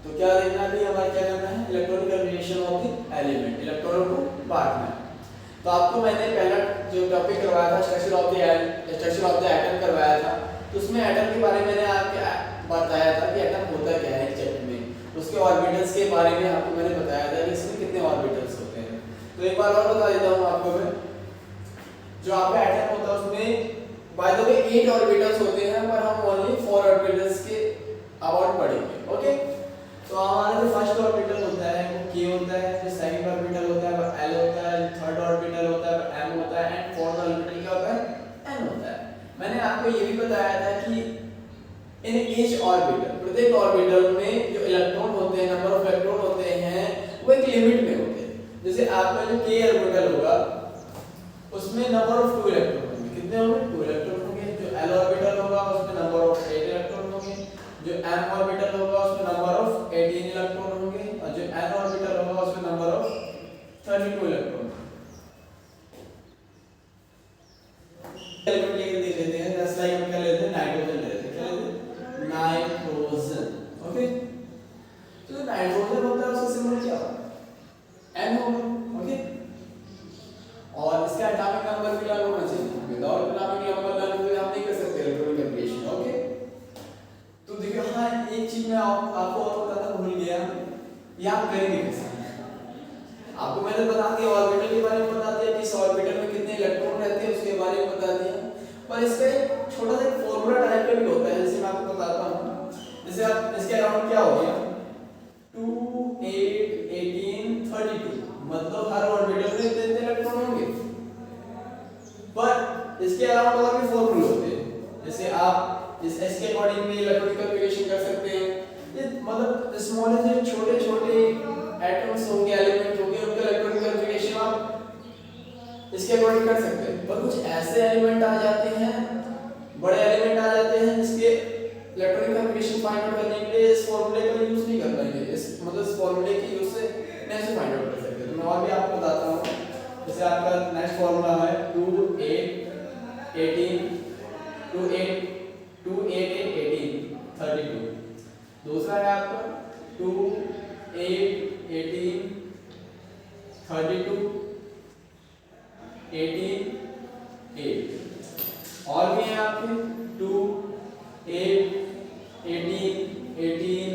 तो क्या देखना है, हमारे क्या करना है, electronic configuration of the element, इलेक्ट्रॉनों को बांटना है। तो आपको मैंने पहला जो टॉपिक करवाया था स्ट्रक्चर ऑफ द एटम करवाया था, तो उसमें एटम के बारे में मैंने आपको बताया था कि एटम होता क्या है चैप्टर में। उसके ऑर्बिटल्स के बारे में आपको मैंने बताया था कि इसमें कितने ऑर्बिटल्स होते हैं। तो एक बार और बता देता हूँ आपको मैं, जो आपका एटम होता है उसमें बाय द वे 8 ऑर्बिटल्स होते हैं, पर हम ओनली 4 ऑर्बिटल्स के अबाउट पढ़ेंगे। ओके, तो हमारा जो फर्स्ट ऑर्बिटल होता है वो k होता है, जो सेकंड ऑर्बिटल होता है वो l होता है, थर्ड ऑर्बिटल होता है वो m होता है, एंड फोर्थ ऑर्बिटल क्या होता है, n होता है। मैंने आपको ये भी बताया था कि इन ईच ऑर्बिटल, प्रत्येक ऑर्बिटल में जो इलेक्ट्रॉन होते हैं, नंबर ऑफ इलेक्ट्रॉन होते हैं, वो एक लिमिट में होते हैं। जैसे आपका जो k ऑर्बिटल होगा उसमें नंबर ऑफ 2 इलेक्ट्रॉन होंगे, कितने होंगे, 2 इलेक्ट्रॉन होंगे। जो l ऑर्बिटल होगा उसमें नंबर ऑफ 8 इलेक्ट्रॉन होंगे। जो m ऑर्बिटल होगा उसमें नंबर ऑफ 18 इलेक्ट्रॉन होंगे, और जो n ऑर्बिटल होगा उसमें नंबर ऑफ 32 इलेक्ट्रॉन। एलिमेंट लेके देख लेते हैं, जैसे लाइक हम क्या लेते हैं, नाइट्रोजन ले लेते हैं, क्या लेते हैं, नाइट्रोजन। ओके, तो नाइट्रोजन होता है उसका सिंबल क्या होगा, n होगा। ओके, और इसका एटॉमिक नंबर भी लागू होना चाहिए, विदाउट एटॉमिक नंबर लागू हुए हम नहीं कर सकते इलेक्ट्रॉनिक कन्फिगरेशन। ओके, तो देखिए हाँ एक चीज मैं आपको और बताना भूल गया, ये आप करेंगे कैसे। आपको मैंने बता दिया, ऑर्बिटल के बारे में बता दिया कि इस ऑर्बिटल में कितने इलेक्ट्रॉन रहते हैं उसके बारे में बता दिया, पर इसका एक छोटा सा फॉर्मूला टाइप का भी होता है, जैसे मैं आपको बताता हूँ। जैसे आप इसके अराउंड क्या हो गया, 2 8 18 32, मतलब हर ऑर्बिटल में इतने इलेक्ट्रॉन होंगे। पर इसके अलावा और भी फॉर्मूले होते हैं, जैसे आप इस s के अकॉर्डिंग भी इलेक्ट्रॉनिक कन्फिगरेशन कर सकते हैं। ये मतलब स्मॉलेस्ट छोटे छोटे एटम्स होंगे, एलिमेंट होंगे, उनका इलेक्ट्रॉनिक कन्फिगरेशन आप इसके अकॉर्डिंग कर सकते हैं। पर कुछ ऐसे एलिमेंट आ जाते हैं, बड़े एलिमेंट आ जाते हैं जिसके इलेक्ट्रॉनिक कन्फिगरेशन फाइंड आउट करने के लिए इस फॉर्मूले का यूज नहीं कर पाएंगे, इस मतलब इस फॉर्मूले के यूज से नहीं फाइंड आउट कर सकते। तो मैं और भी आपको बताता हूँ, जैसे आपका नेक्स्ट फॉर्मूला है 2 8 18 2 8 2 8 8 18 32। दूसरा है आपका 2 8 18 32 18 8। और भी है आपके 2 8 18 18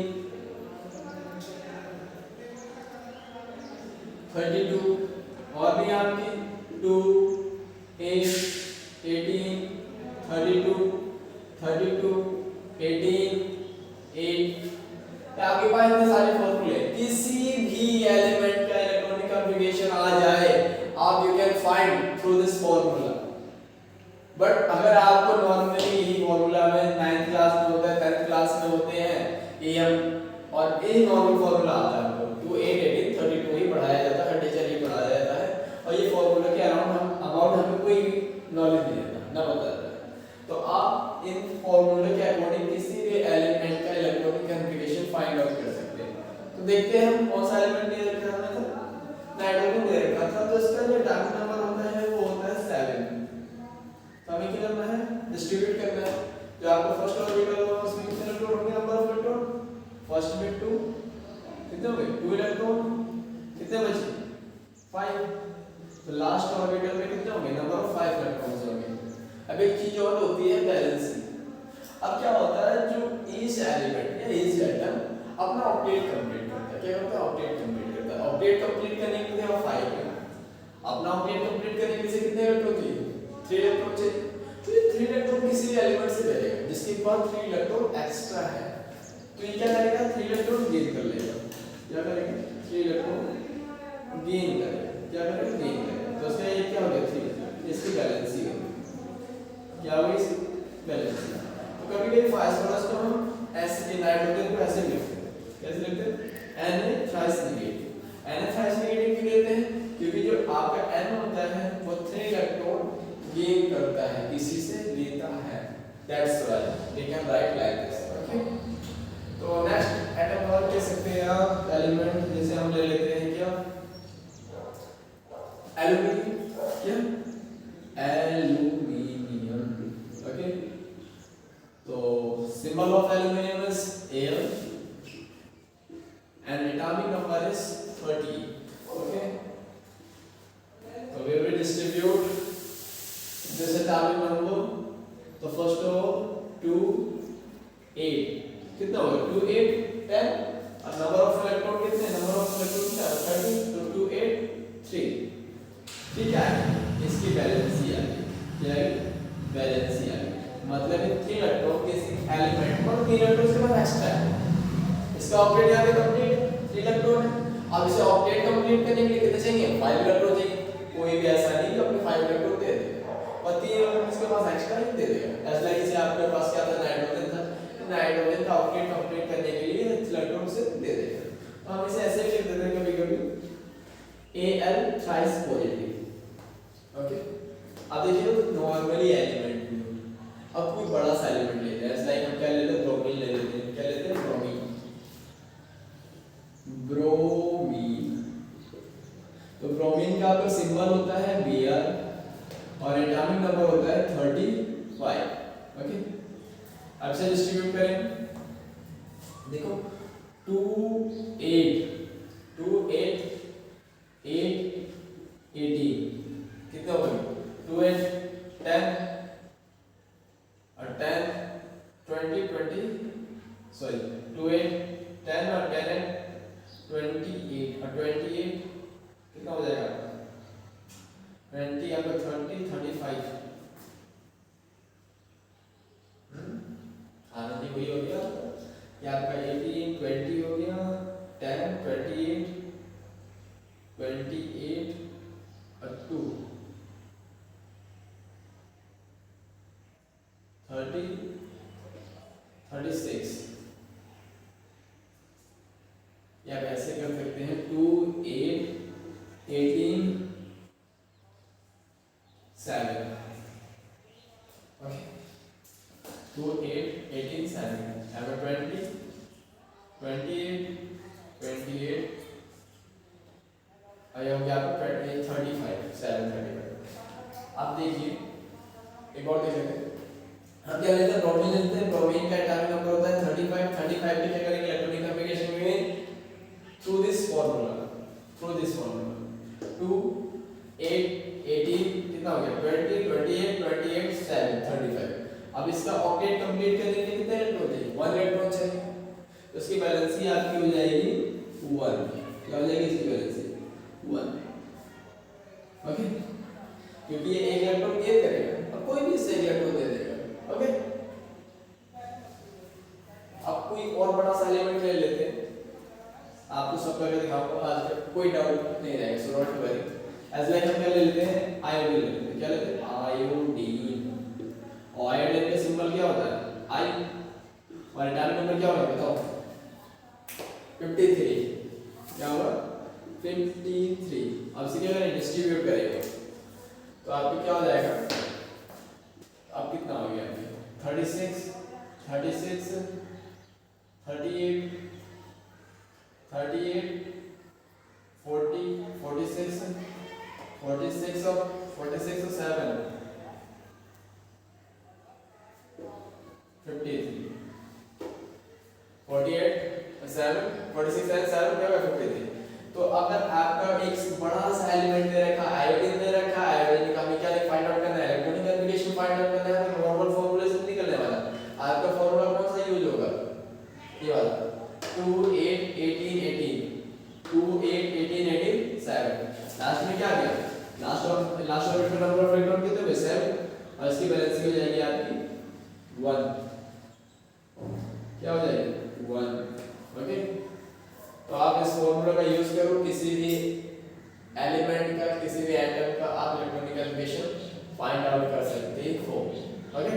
32। और भी आपके 2 8 18 32 32 18 8। आपके पास इतने सारे फॉर्मूले, किसी भी एलिमेंट का इलेक्ट्रॉनिक कन्फिगरेशन आ जाए आप you can find through this formula. But अगर आपको नॉर्मली यही फॉर्मूला में 9th क्लास में होता है, 10th क्लास में होते हैं एम, और ये नॉर्मल फॉर्मूला आता है आपको 2 8 18 32 ही पढ़ाया जाता है, टीचर ही पढ़ाया जाता है, और ये फॉर्मूला के अराउंड हम अबाउट हमें कोई नॉलेज नहीं देता ना बताता है। तो आप इन फॉर्मूले के अकॉर्डिंग किसी भी एलिमेंट का इलेक्ट्रॉनिक कन्फिगरेशन फाइंड आउट कर सकते हैं। तो देखते हैं हम कौन सा एलिमेंट दे रखा है, हमने नाइट्रोजन दे रखा था, तो इसका जो एटॉमिक नंबर होता है वो होता है 7। तो हमें क्या करना है, डिस्ट्रीब्यूट करना है। जो आपका फर्स्ट ऑर्बिटल होगा उसमें कितने इलेक्ट्रॉन होंगे, नंबर ऑफ इलेक्ट्रॉन, फर्स्ट में 2, कितने होंगे 2 इलेक्ट्रॉन, कितने बचे 5। तो लास्ट ऑर्बिटल में कितने होंगे, नंबर ऑफ 5 इलेक्ट्रॉन्स होंगे। अब एक चीज और होती है बैलेंसिंग। अब क्या होता है, जो ईच एलिमेंट या ईच एटम अपना ऑक्टेट कंप्लीट करता है, क्या करता है, ऑक्टेट कंप्लीट करता है। ऑक्टेट कंप्लीट करने के लिए हम 5 है, अपना ऑक्टेट कंप्लीट करने के लिए कितने इलेक्ट्रॉन चाहिए, 3 इलेक्ट्रॉन चाहिए। तो ये 3 इलेक्ट्रॉन किसी भी एलिमेंट से मिलेगा जिसके पास 3 इलेक्ट्रॉन एक्स्ट्रा है, तो ये क्या करेगा, 3 इलेक्ट्रॉन गेन कर लेगा। क्या करेगा, 3 इलेक्ट्रॉन गेन करेगा, क्या करेगा, गेन करेगा। तो उसका ये क्या हो गया 3, इसकी बैलेंसिंग है, क्या होगी इसकी बैलेंसिंग। तो कभी-कभी फास्फोरस को हम ऐसे, नाइट्रोजन को ऐसे लिखते हैं, कैसे लिखते हैं, Na- नेगेटिव। Na- नेगेटिव क्यों लेते हैं, क्योंकि जो आपका N होता है वो 3 इलेक्ट्रॉन गेन करता है, किसी से लेता है, that's why we can write like this. Okay, तो नेक्स्ट एटम और कह सकते हैं आप एलिमेंट, जैसे हम ले लेते हैं क्या, एल्यूमिनियम, क्या एल्यूमिनियम। ओके, तो symbol of aluminium is Al, and atomic number is 30. Okay, so we will distribute this atomic number. तो फर्स्ट हो 2 8 कितना होगा 2 8 10 और नंबर ऑफ इलेक्ट्रॉन कितने नंबर ऑफ इलेक्ट्रॉन क्या 30 तो 2 8 3 ठीक है इसकी वैलेंसी आ गई क्या है वैलेंसी आ गई मतलब ये 3 इलेक्ट्रॉन किसी एलिमेंट पर 3 इलेक्ट्रॉन के बाद एक्स्ट्रा है इसका ऑक्टेट यहां पे कंप्लीट 3 इलेक्ट्रॉन है अब इसे ऑक्टेट कंप्लीट करने के लिए कितने चाहिए 5 इलेक्ट्रॉन चाहिए कोई भी ऐसा नहीं कि अपने 5 इलेक्ट्रॉन दे दे और 3 इलेक्ट्रॉन इसके पास एक्स्ट्रा ही दे देगा ऐसा लाइक इसे आपके पास क्या था नाइट्रोजन था नाइट्रोजन का ऑक्टेट कंप्लीट करने के लिए इलेक्ट्रॉन से दे देगा तो हम इसे ऐसे लिख देते हैं कभी-कभी Al थ्राइस पॉजिटिव ओके अब देखिए नॉर्मली एलिमेंट अब कोई बड़ा सा एलिमेंट लेते हैं ऐसा लाइक हम क्या लेते हैं ब्रोमीन ले लेते हैं क्या लेते हैं ब्रोमीन तो ब्रोमीन का आपका सिंबल होता है Br और एटॉमिक नंबर होता है 35 ओके अब से डिस्ट्रीब्यूट करें देखो 2 8 2 8 8 18 कितना होगा 2 8 10 और 10 20 20 सॉरी 2 8 10 और 10 28 और 28 कितना हो जाएगा 20 आपका 30 35 आनंदी वही हो गया ये आपका 18 20 हो गया 10 28 28 और 2 30 36 या आप ऐसे कर सकते हैं 2 8 18 7 ओके 2 8 18 7 have a 20 28 28 आया हो गया आपका 35 7 35 अब देखिए एक और देख लेते हैं हम क्या लेते हैं ब्रोमीन लेते हैं ब्रोमीन का एटॉमिक नंबर होता है 35 35 पे क्या करेंगे इलेक्ट्रॉनिक कन्फिगरेशन में थ्रू दिस फार्मूला 2 8 18 कितना हो गया 20 28 28 7 35 अब इसका ऑक्टेट कंप्लीट करने के लिए कितने इलेक्ट्रॉन चाहिए 1 इलेक्ट्रॉन चाहिए तो इसकी वैलेंसी आपकी हो जाएगी 1 क्या हो जाएगी इसकी वैलेंसी 1 ओके क्योंकि ये एक इलेक्ट्रॉन गेन करेगा और कोई भी इससे इलेक्ट्रॉन दे देगा ओके अब कोई और बड़ा सा एलिमेंट ले लेते हैं आपको सब करके दिखाऊंगा आज तक कोई डाउट नहीं रहेगा so not worry as like हम क्या ले लेते हैं आयोडीन ले लेते हैं क्या लेते हैं आयोडीन और आयोडीन का सिंबल क्या होता है आई और एटॉमिक नंबर क्या होगा बताओ 53 क्या होगा 53 अब इसे क्या करेंगे डिस्ट्रीब्यूट करेंगे तो आपको क्या हो जाएगा अब कितना हो गया 36 38 38 40 46 46 of 7 53 48 7 46 and 7 क्या होगा 53 तो अगर आपका एक बड़ा सा एलिमेंट दे रखा है आयोडीन दे रखा है आयोडीन का हमें क्या फाइंड आउट करना है इलेक्ट्रॉनिक कन्फिगरेशन फाइंड आउट करना है तो नॉर्मल फार्मूला से निकलने वाला आपका फार्मूला कौन सा यूज होगा ये वाला 2 8 18 18 2 8 18 18 7 लास्ट में क्या गया last orbital number of electron कितने हुए 7 और इसकी वैलेंसी हो जाएगी आपकी 1 क्या हो जाएगी 1 ओके तो आप इस फार्मूला का यूज करो किसी भी एलिमेंट का किसी भी एटम का आप इलेक्ट्रॉनिक कन्फिगरेशन फाइंड आउट कर सकते हो ओके